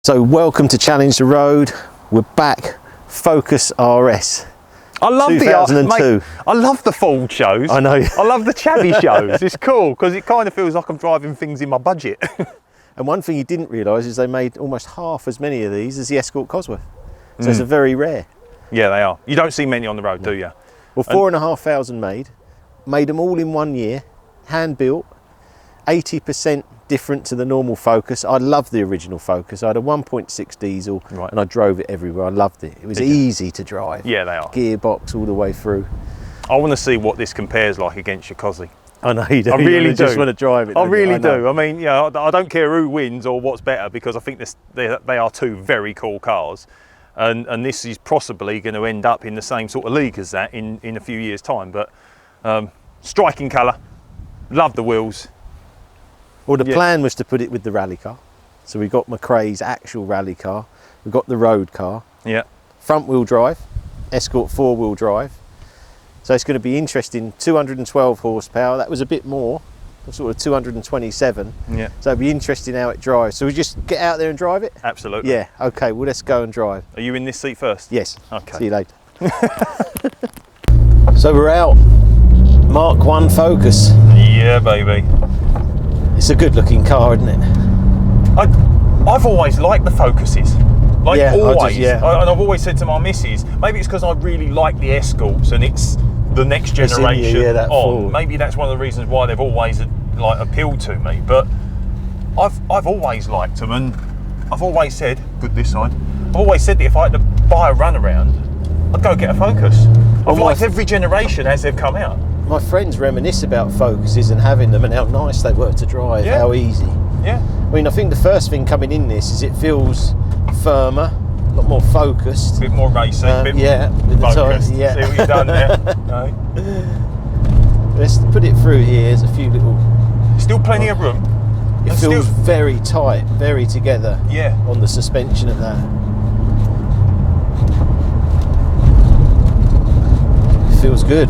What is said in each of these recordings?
So welcome to Challenge the Road. We're back. Focus RS. I love 2002. Mate, I love the Ford shows. I know. I love the chabby shows. It's cool because it kind of feels like I'm driving things in my budget. And one thing you didn't realise is they made almost half as many of these as the Escort Cosworth. So it's a very rare. Yeah, they are. You don't see many on the road, do you? Well, 4,500 made them all in 1 year, hand built, 80% different to the normal Focus. I love the original Focus. I had a 1.6 diesel and I drove it everywhere. I loved it. It was easy to drive. Yeah, they are. Gearbox all the way through. I want to see what this compares like against your Cosy. I know you do. I really do. Just want to drive it. I really do. I mean, yeah, I don't care who wins or what's better because I think they are two very cool cars. And this is possibly going to end up in the same sort of league as that in a few years' time. But striking colour, love the wheels. Well, the plan was to put it with the rally car. So we got McRae's actual rally car. We got the road car. Yeah. Front wheel drive, Escort 4-wheel drive. So it's going to be interesting. 212 horsepower. That was a bit more, sort of 227. Yeah. So it'll be interesting how it drives. So we just get out there and drive it? Absolutely. Yeah. Okay. Well, let's go and drive. Are you in this seat first? Yes. Okay. See you later. So we're out. Mark 1 Focus. Yeah, baby. It's a good looking car, isn't it? I've always liked the Focuses. Like yeah, always. and I've always said to my missus, maybe it's because I really like the Escorts and it's the next generation on. Forward. Maybe that's one of the reasons why they've always like appealed to me. But I've always liked them, and I've always said, good this side. I've always said that if I had to buy a runaround, I'd go get a Focus. I've liked every generation as they've come out. My friends reminisce about Focuses and having them and how nice they were to drive, how easy. Yeah. I mean, I think the first thing coming in this is it feels firmer, a lot more focused. A bit more racing, with the focused. See what you've done there. No. Let's put it through here. There's a few little... Still plenty of room. It feels very tight, very together on the suspension of that. It feels good.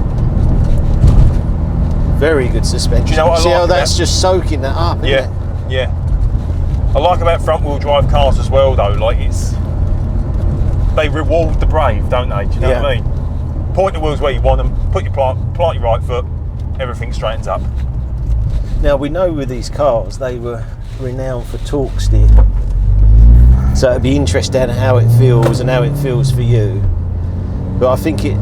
Very good suspension. Do you know what I like how that's just soaking that up, isn't it? Yeah. I like about front wheel drive cars as well though, like they reward the brave, don't they? Do you know what I mean? Point the wheels where you want them, put your plant your right foot, everything straightens up. Now we know with these cars they were renowned for torque steer. So it'd be interesting how it feels and how it feels for you. But I think you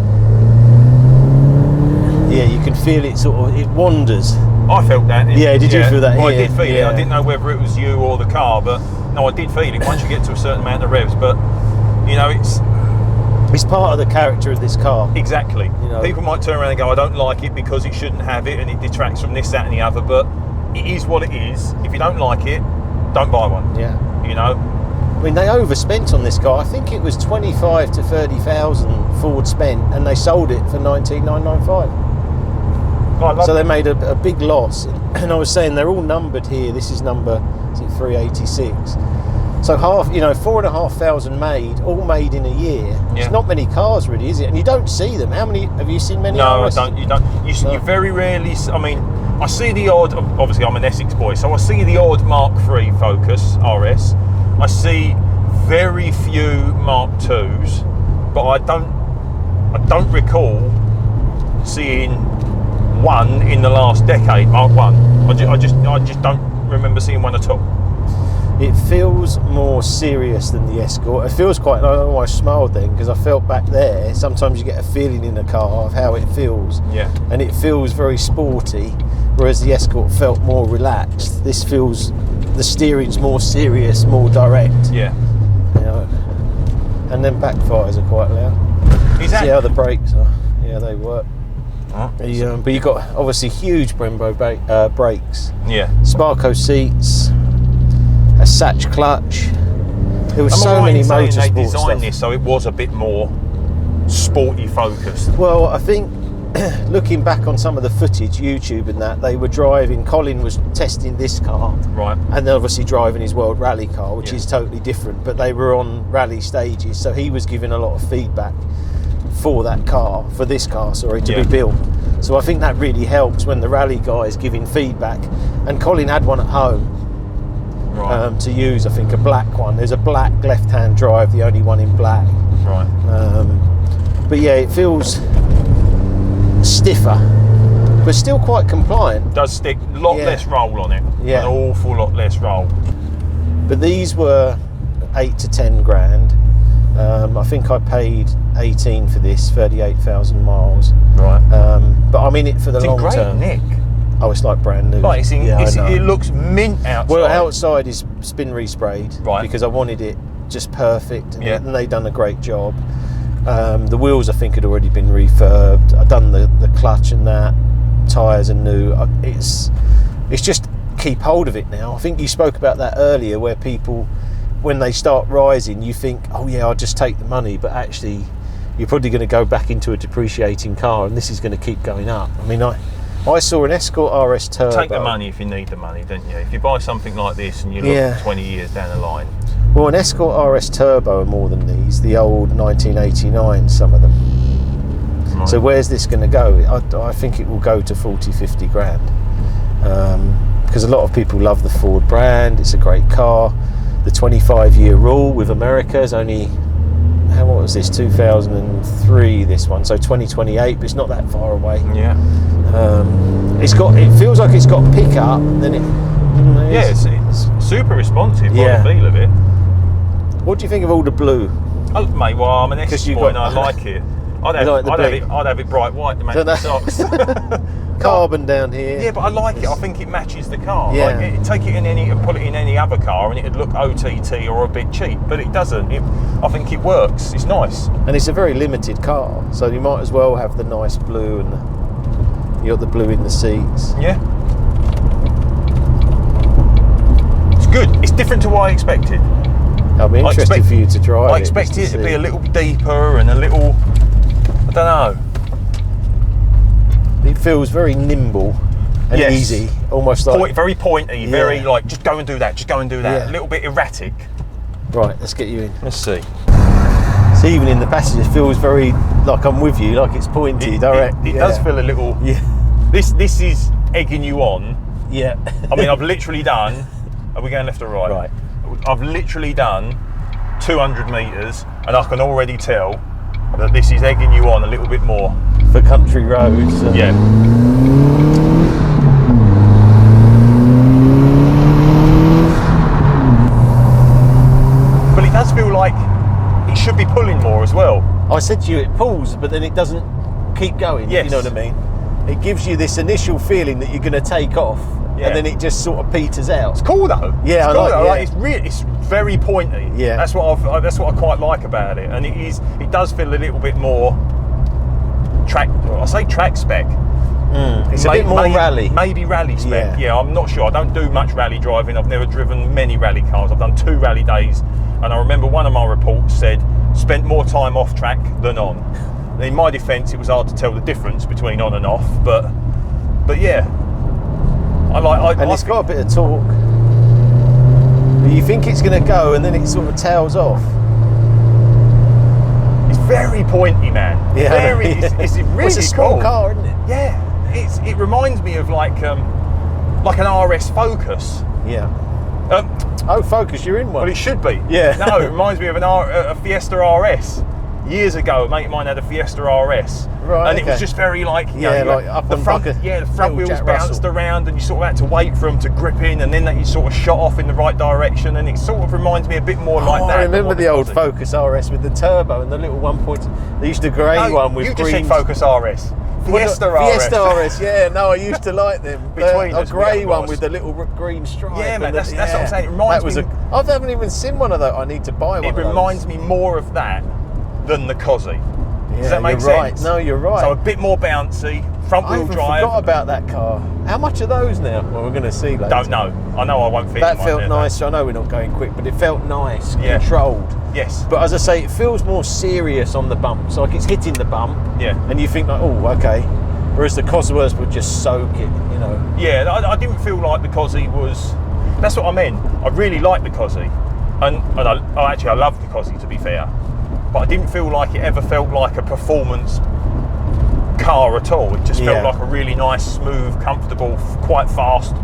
can feel it it wanders. I felt that. Did you feel that? Well, I did feel it. I didn't know whether it was you or the car, but no, I did feel it once you get to a certain amount of revs. But you know, it's part of the character of this car. Exactly. You know, people might turn around and go, I don't like it because it shouldn't have it and it detracts from this, that, and the other. But it is what it is. If you don't like it, don't buy one. Yeah. You know. I mean, they overspent on this car. I think it was 25 to 30,000 Ford spent, and they sold it for 19,995. So they made a big loss, and I was saying they're all numbered here. This is number 386. So 4,500 made, all made in a year. Yeah. It's not many cars really, is it? And you don't see them. How many have you seen? Many? No, I don't. You don't. You very rarely. I mean, I see the odd. Obviously, I'm an Essex boy, so I see the odd Mark III Focus RS. I see very few Mark IIs, but I don't recall seeing one in the last decade, Mark 1. I just don't remember seeing one at all. It feels more serious than the Escort. It feels quite, I don't know why I smiled then, because I felt back there, sometimes you get a feeling in a car of how it feels. Yeah. And it feels very sporty, whereas the Escort felt more relaxed. This feels, the steering's more serious, more direct. Yeah. You know, and then backfires are quite loud. See how the brakes are. Yeah, they work. But you've got obviously huge Brembo brakes. Yeah. Sparco seats, a Satch clutch. There was so many motorsport they designed stuff. This so it was a bit more sporty focused. Well, I think looking back on some of the footage, YouTube and that, they were driving. Colin was testing this car, right, and then obviously driving his World Rally car, which is totally different. But they were on rally stages, so he was giving a lot of feedback for that car, for this car, sorry, to be built. So I think that really helps when the rally guy is giving feedback. And Colin had one at home, Right. to use. I think a black one. There's a black left-hand drive, the only one in black. Right. But yeah, it feels stiffer, but still quite compliant. Does stick a lot less roll on it. Yeah. An awful lot less roll. But these were 8 to 10 grand. I think I paid 18 for this, 38,000 miles. Right. But I'm in it for the It's long in great term. nick. Oh, it's like brand new. Like I know. it looks mint outside. Well, outside is spin resprayed, Right. because I wanted it just perfect, and, Yeah. and they've done a great job. The wheels, I think, had already been refurbed. I've done the clutch and that. Tyres are new. It's just keep hold of it now. I think you spoke about that earlier, where people, when they start rising, you think, oh yeah, I'll just take the money, but actually you're probably going to go back into a depreciating car, and this is going to keep going up. I mean, I saw an Escort RS Turbo. Take the money if you need the money, don't you? If you buy something like this and you look 20 years down the line. Well, an Escort RS Turbo are more than these, the old 1989, some of them. Right. So where's this going to go? I think it will go to 40, 50 grand. Because a lot of people love the Ford brand, it's a great car. The 25-year rule with America is only, what was this, 2003, this one, so 2028, but it's not that far away. Yeah. It feels like it's got pickup, then It's super responsive by Yeah. the feel of it. What do you think of all the blue? Oh, mate, well, I'm an S you boy and got- I like it. I'd have, like the blue? I'd have it bright white to match So the that- socks. Carbon down here. Yeah, but I like it. I think it matches the car. Yeah. Like, take it in and put it in any other car, and it'd look OTT or a bit cheap. But it doesn't. I think it works. It's nice. And it's a very limited car, so you might as well have the nice blue, and you got the blue in the seats. Yeah. It's good. It's different to what I expected. I'll be interested for you to drive it. I expected just it to be see. a little deeper and a little. I don't know. It feels very nimble and Yes. easy, almost like. Very pointy. Yeah. Very like just go and do that. Just go and do that. Yeah. A little bit erratic. Right, let's get you in. Let's see. So even in the passage, it feels very like I'm with you, like it's pointy, direct. It does feel a little. Yeah. This is egging you on. Yeah. I mean, I've literally done. Are we going left or right? Right. I've literally done 200 metres, and I can already tell that this is egging you on a little bit more. For country roads. Yeah. But it does feel like it should be pulling more as well. I said to you it pulls, but then it doesn't keep going. Yes. You know what I mean? It gives you this initial feeling that you're going to take off, Yeah. and then it just sort of peters out. It's cool though. Yeah, it's I cool like- though. yeah. Like, it's really, it's very pointy. Yeah. That's what I quite like about it, and it does feel a little bit more track. I say track spec. It's a bit more rally. Maybe rally spec. Yeah. Yeah, I'm not sure. I don't do much rally driving. I've never driven many rally cars. I've done 2 rally days, and I remember one of my reports said spent more time off track than on. In my defence, it was hard to tell the difference between on and off, but yeah, And it's got a bit of torque. But you think it's going to go, and then it sort of tails off. It's very pointy, man. Yeah. Very. It's really Well, it's a small cool. car, isn't it? Yeah. It reminds me of like an RS Focus. Yeah. Oh, Focus, you're in one. Well, it should be. Yeah. No, it reminds me of a Fiesta RS. Years ago, a mate of mine had a Fiesta RS. Right, And it was okay. just very like, you Yeah, know, like up the on front, like a the front little wheels Jack bounced Russell. around, and you sort of had to wait for them to grip in, and then you sort of shot off in the right direction, and it sort of reminds me a bit more like that. I than remember what the old was. Focus RS with the turbo and the little 1.2. They used the grey No, one with you green. just said Focus RS. Fiesta RS. Fiesta RS, yeah. No, I used to like them. Between A us, we grey have one got with the little green stripe. Yeah, and man, the- that's what I'm saying. It reminds that me- I haven't even seen one of those. I need to buy one. It of those. reminds me more of that than the Cozzy. Yeah, Does that make you're sense? right. No, you're right. So a bit more bouncy, front I wheel even drive. forgot about that car. How much are those now? Well, we're going to see later. Don't know. I know I won't fit. That in mine felt there, nice. I know we're not going quick, but it felt nice, Yeah. controlled. though. Yes. But as I say, it feels more serious on the bumps. Like it's hitting the bump, Yeah. and you think like, oh, okay. Whereas the Cosworths would just soak it, you know. Yeah, I didn't feel like the Cozzy was. That's what I meant. I really liked the Cozzy, and I love the Cozzy, to be fair. But I didn't feel like it ever felt like a performance car at all. It just Yeah. felt like a really nice, smooth, comfortable, quite fast,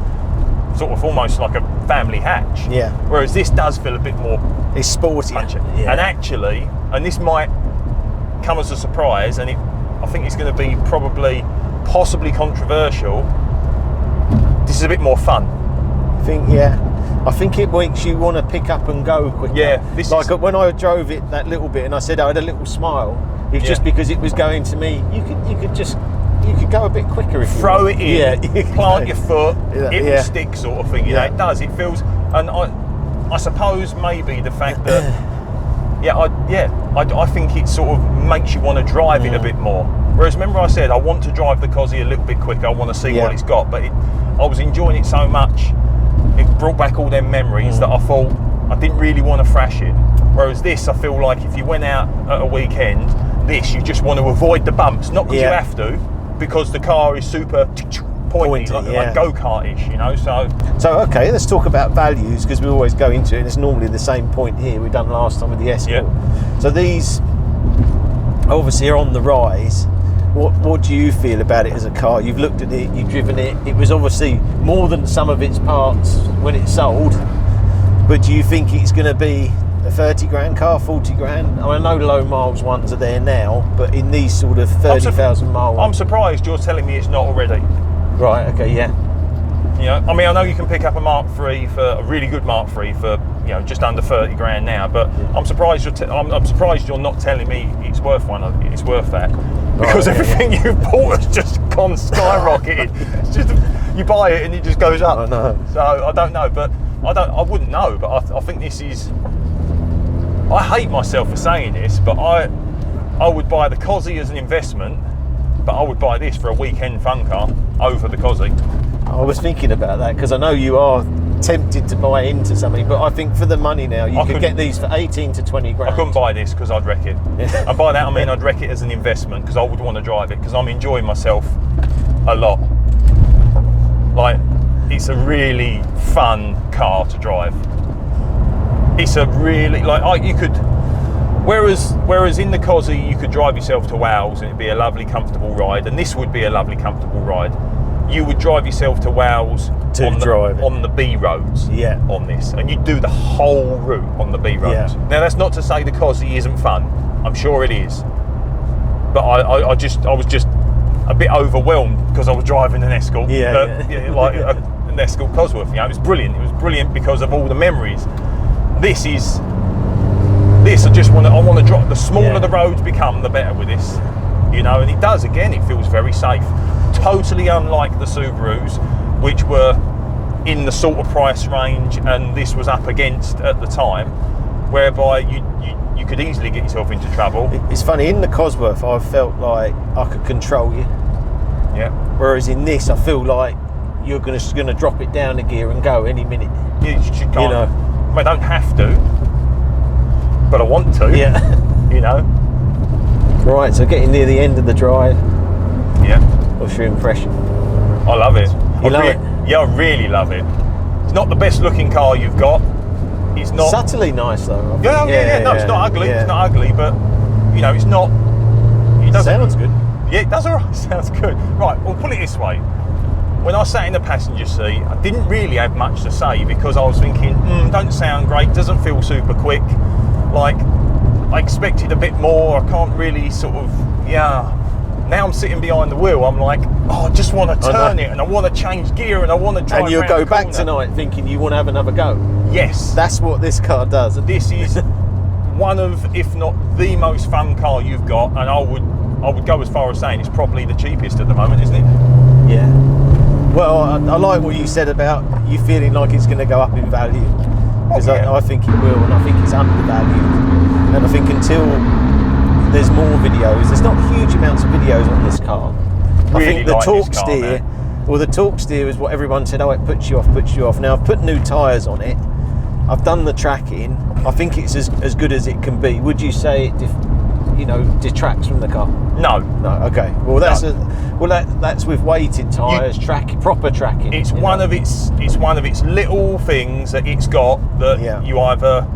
sort of almost like a family hatch. Yeah. Whereas this does feel a bit more It's sporty. punchy. Yeah. And actually, and this might come as a surprise, and I think it's going to be possibly controversial. This is a bit more fun. I think it makes you want to pick up and go quicker. Yeah, when I drove it that little bit, and I said I had a little smile. It's just because it was going to me. You could go a bit quicker if throw you it in, plant your foot, it will Yeah. stick, sort of thing. You know, it does. It feels, and I suppose maybe the fact that, I think it sort of makes you want to drive it a bit more. Whereas remember I said I want to drive the Cosy a little bit quicker. I want to see what it's got, but I was enjoying it so much. It brought back all them memories that I thought I didn't really want to thrash it. Whereas this, I feel like if you went out at a weekend, this you just want to avoid the bumps, not because you have to, because the car is super pointy, like go-kartish, you know. So okay, let's talk about values, because we always go into it, and it's normally the same point here we've done last time with the Escort. So these obviously are on the rise. What do you feel about it as a car? You've looked at it, you've driven it. It was obviously more than some of its parts when it sold, but do you think it's going to be a 30 grand car, 40 grand? I know low miles ones are there now, but in these sort of 30,000 mile ones. I'm surprised you're telling me it's not already. Right, okay, yeah. You know, I mean, I know you can pick up a Mark III for a really good Mark III for, you know, just under 30 grand now, but I'm surprised I'm surprised you're not telling me it's worth it's worth that, because everything you've bought has just gone skyrocketed. It's just, you buy it and it just goes up. I know. So I don't know, but I wouldn't know, but I think this is. I hate myself for saying this, but I would buy the Cosy as an investment, but I would buy this for a weekend fun car over the Cosy. I was thinking about that, because I know you are tempted to buy into something, but I think for the money now, you could get these for 18 to 20 grand. I couldn't buy this because I'd wreck it. And by that I mean I'd wreck it as an investment, because I would want to drive it, because I'm enjoying myself a lot. Like, it's a really fun car to drive. It's a really, you could, whereas in the Cosy you could drive yourself to Wales and it'd be a lovely comfortable ride, and this would be a lovely comfortable ride. You would drive yourself to Wales on the B roads on this, and you'd do the whole route on the B roads. Now that's not to say the Cosy isn't fun. I'm sure it is, but I was just a bit overwhelmed because I was driving an Escort, like an Escort Cosworth. You know, it was brilliant. It was brilliant because of all the memories. I want to drop. The smaller the roads become, the better with this. You know, and it does. Again, it feels very safe. Totally unlike the Subarus, which were in the sort of price range, and this was up against at the time, whereby you could easily get yourself into trouble. It's funny, in the Cosworth I felt like I could control you. Yeah. Whereas in this I feel like you're going to drop it down a gear and go any minute. You can't. You know. I don't have to, but I want to. Yeah. You know. Right, so getting near the end of the drive. Yeah. What's your impression? I love it. You love it? Yeah, I really love it. It's not the best looking car you've got. It's not subtly nice though. No, it's not ugly. Yeah. It's not ugly, but you know, it's not. It sounds good. Yeah, it does alright. Sounds good. Right, well, put it this way. When I sat in the passenger seat, I didn't really have much to say, because I was thinking, don't sound great, doesn't feel super quick. Like, I expected a bit more. I can't really sort of, Now I'm sitting behind the wheel, I'm like, I just want to turn it, and I want to change gear, and I want to drive. And you'll around go the back corner. tonight thinking you want to have another go. Yes. That's what this car does. This is one of, if not the most fun car you've got, and I would go as far as saying it's probably the cheapest at the moment, isn't it? Yeah. Well, I like what you said about you feeling like it's going to go up in value, because I think it will, and I think it's undervalued, and I think until there's more videos, there's not huge amounts of videos on this car. Really, I think the like torque this car, steer, man. well, the torque steer is what everyone said, oh, it puts you off. Now I've put new tyres on it, I've done the tracking, I think it's as good as it can be. Would you say it detracts from the car? No. Okay. Well, that's with weighted tyres, proper tracking. It's one of its little things that it's got that you either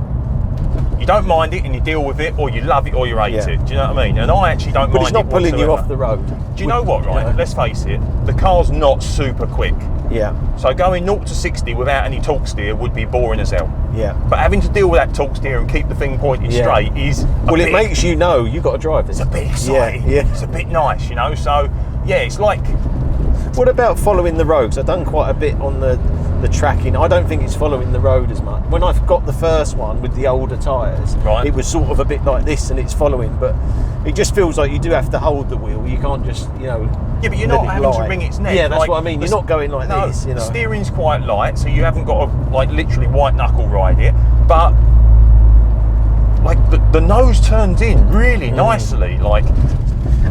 you don't mind it and you deal with it, or you love it or you hate it. Do you know what I mean? And I actually don't mind it. But it's not pulling you off the road. Do you know what, right? Let's face it, the car's not super quick. Yeah. So going 0 to 60 without any torque steer would be boring as hell. Yeah. But having to deal with that torque steer and keep the thing pointed straight is it makes you know you've got to drive this. It's a bit exciting. Yeah. It's a bit nice, you know. So yeah, it's like. What about following the roads? I've done quite a bit on the tracking. I don't think it's following the road as much. When I've got the first one with the older tyres, right, it was sort of a bit like this, and it's following, but it just feels like you do have to hold the wheel. You can't just, Yeah, but you're not having to wring its neck. Yeah, that's what I mean. You're not going like this, The steering's quite light, so you haven't got to literally white knuckle ride it. But the nose turns in really nicely,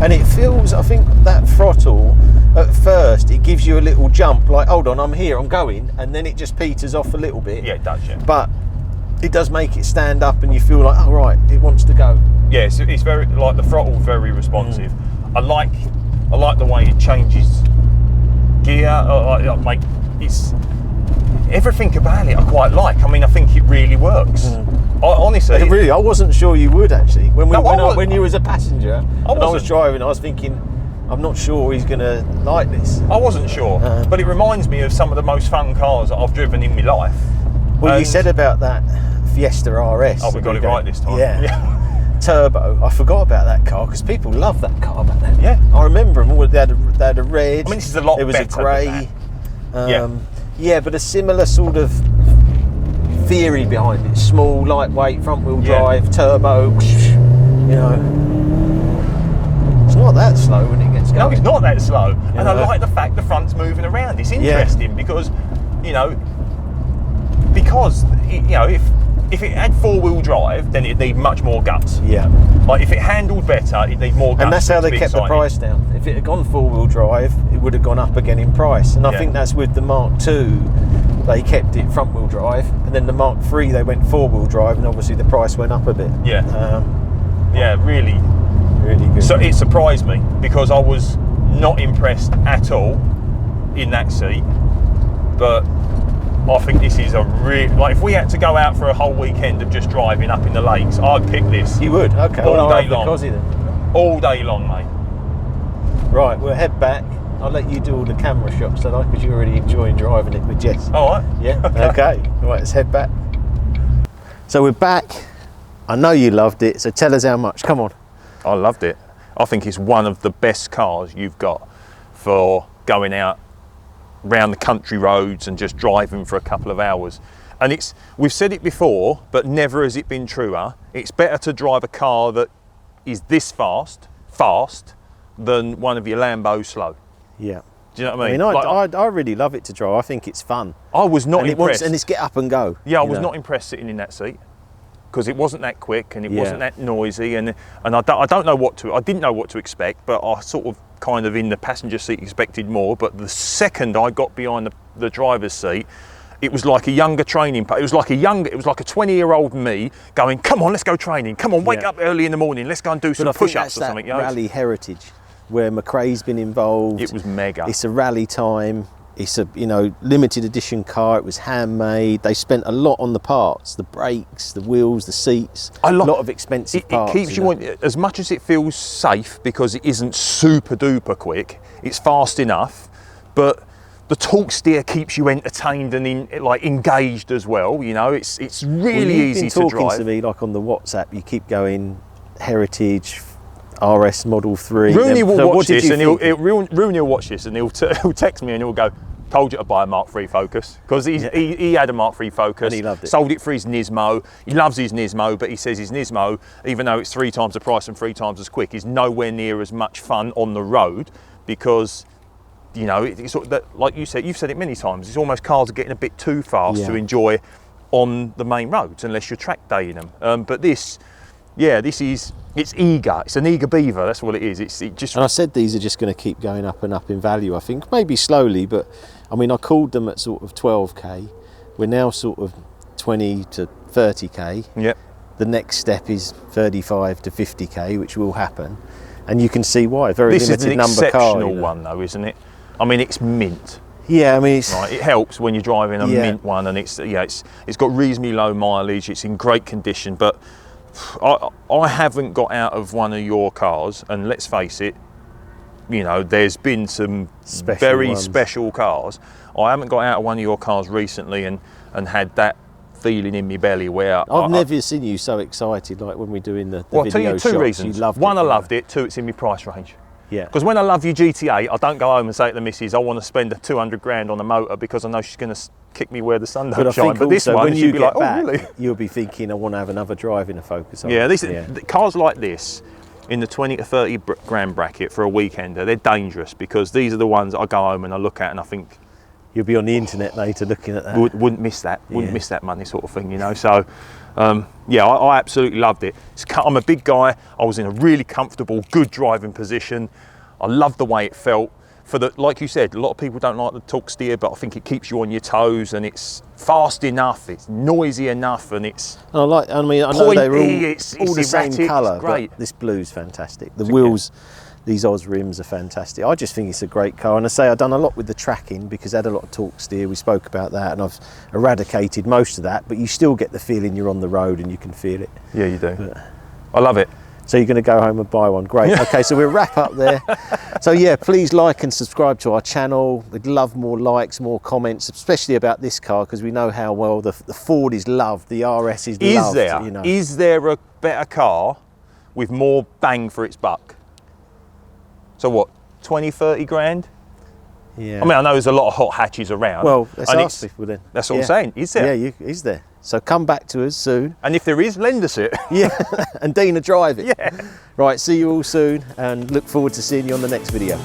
and it feels. I think that throttle. At first, it gives you a little jump, like, hold on, I'm here, I'm going, and then it just peters off a little bit. Yeah, it does, yeah. But it does make it stand up, and you feel like, oh, right, it wants to go. Yeah, so it's very, the throttle's very responsive. I like the way it changes gear. It's everything about it I quite like. I mean, I think it really works. Honestly, I wasn't sure you would actually. When you was a passenger, and I was driving, I was thinking, I'm not sure he's going to like this. I wasn't sure, but it reminds me of some of the most fun cars that I've driven in my life. Well, you said about that Fiesta RS. Oh, we got it right this time. Yeah. Turbo. I forgot about that car because people love that car back then. Yeah. I remember them. They had a red. I mean, this is a lot better. There was a grey. Yeah, but a similar sort of theory behind it. Small, lightweight, front wheel drive, turbo. You know. It's not that slow when it gets going. No, it's not that slow. And I like the fact the front's moving around. It's interesting because if it had four-wheel drive, then it'd need much more guts. Yeah. Like if it handled better, it'd need more guts. And that's how they kept the price down. If it had gone four-wheel drive, it would have gone up again in price. And I think that's with the Mark II, they kept it front-wheel drive, and then the Mark III, they went four-wheel drive, and obviously the price went up a bit. Yeah. Really good. So it surprised me because I was not impressed at all in that seat, but I think this is a if we had to go out for a whole weekend of just driving up in the lakes, I'd pick this. You would? Okay. All day long. Then. All day long, mate. Right, we'll head back. I'll let you do all the camera shots tonight because you're already enjoying driving it with Jess. All right. Yeah. Okay. Right, let's head back. So we're back. I know you loved it, so tell us how much. Come on. I loved it. I think it's one of the best cars you've got for going out round the country roads and just driving for a couple of hours. And we've said it before, but never has it been truer. It's better to drive a car that is this fast, than one of your Lambos slow. Yeah. Do you know what I mean? I really love it to drive. I think it's fun. I was not impressed. And it's get up and go. Yeah, I was not impressed sitting in that seat because it wasn't that quick and it wasn't that noisy. And I don't know I didn't know what to expect, but I sort of kind of in the passenger seat expected more. But the second I got behind the driver's seat, it was like a younger training. It was like a 20-year-old me going, "Come on, let's go training. Come on, wake up early in the morning. Let's go and do some push-ups or something." Rally heritage, where McRae's been involved. It was mega. It's a rally time. It's a limited edition car. It was handmade. They spent a lot on the parts, the brakes, the wheels, the seats. A lot of expensive parts. It keeps you on, as much as it feels safe because it isn't super duper quick. It's fast enough, but the torque steer keeps you entertained and engaged as well. It's really easy to drive. You've been talking to me like on the WhatsApp. You keep going Heritage, RS Model 3. Rooney will watch this and he'll watch this and he'll text me and he'll go, "Told you to buy a Mark III Focus," because he had a Mark III Focus and he loved it. Sold it for his Nismo. He loves his Nismo, but he says his Nismo, even though it's 3 times the price and 3 times as quick, is nowhere near as much fun on the road because it's sort of like you said, you've said it many times. It's almost cars are getting a bit too fast to enjoy on the main roads unless you're track daying them. But it's eager. It's an eager beaver. That's what it is. And I said these are just going to keep going up and up in value. I think maybe slowly, but I mean I called them at sort of 12k. We're now sort of 20 to 30k. Yep. The next step is 35 to 50k, which will happen, and you can see why. Very limited number car. This is an exceptional one, though, isn't it? I mean, it's mint. Yeah, I mean, it helps when you're driving a mint one, and it's got reasonably low mileage. It's in great condition, but I haven't got out of one of your cars, and let's face it, you know, there's been some Special very ones. special cars. I haven't got out of one of your cars recently and had that feeling in my belly where I've never seen you so excited like when we're doing the well, I'll tell video you two shots. reasons. You loved One, it, I loved it. Two, it's in my price range. Yeah. Because when I love your GT8, I don't go home and say to the missus, I want to spend 200 grand on a motor because I know she's going to kick me where the sun don't But I shine. think But this also one, when she'd you be get like, back, oh, really? you'll be thinking, I want to have another drive in a Focus. Yeah, cars like this, in the 20 to 30 grand bracket for a weekender, they're dangerous because these are the ones I go home and I look at and I think, You'll be on the internet later looking at that. wouldn't miss that, wouldn't miss that money sort of thing, you know. So, yeah, I absolutely loved it. I'm a big guy. I was in a really comfortable, good driving position. I loved the way it felt. Like you said, a lot of people don't like the torque steer, but I think it keeps you on your toes and it's fast enough, it's noisy enough, and it's I know they're it's all the same erratic, colour, it's great. but this blue's fantastic. The wheels, these Oz rims are fantastic. I just think it's a great car, and I say I've done a lot with the tracking because it had a lot of torque steer. We spoke about that, and I've eradicated most of that, but you still get the feeling you're on the road and you can feel it. Yeah, you do. But, I love it. so you're going to go home and buy one. Great. Okay, so we'll wrap up there. So yeah, please like and subscribe to our channel. We'd love more likes, more comments, especially about this car because we know how well the Ford is loved, the RS is loved. You know. Is there a better car with more bang for its buck? So what, 20, 30 grand? Yeah. I mean, I know there's a lot of hot hatches around. Well, let's and ask people then. That's what I'm saying. Is there? Yeah, is there. So come back to us soon. And if there is, lend us it. Yeah, and Dina drive it. Yeah. Right, see you all soon and look forward to seeing you on the next video.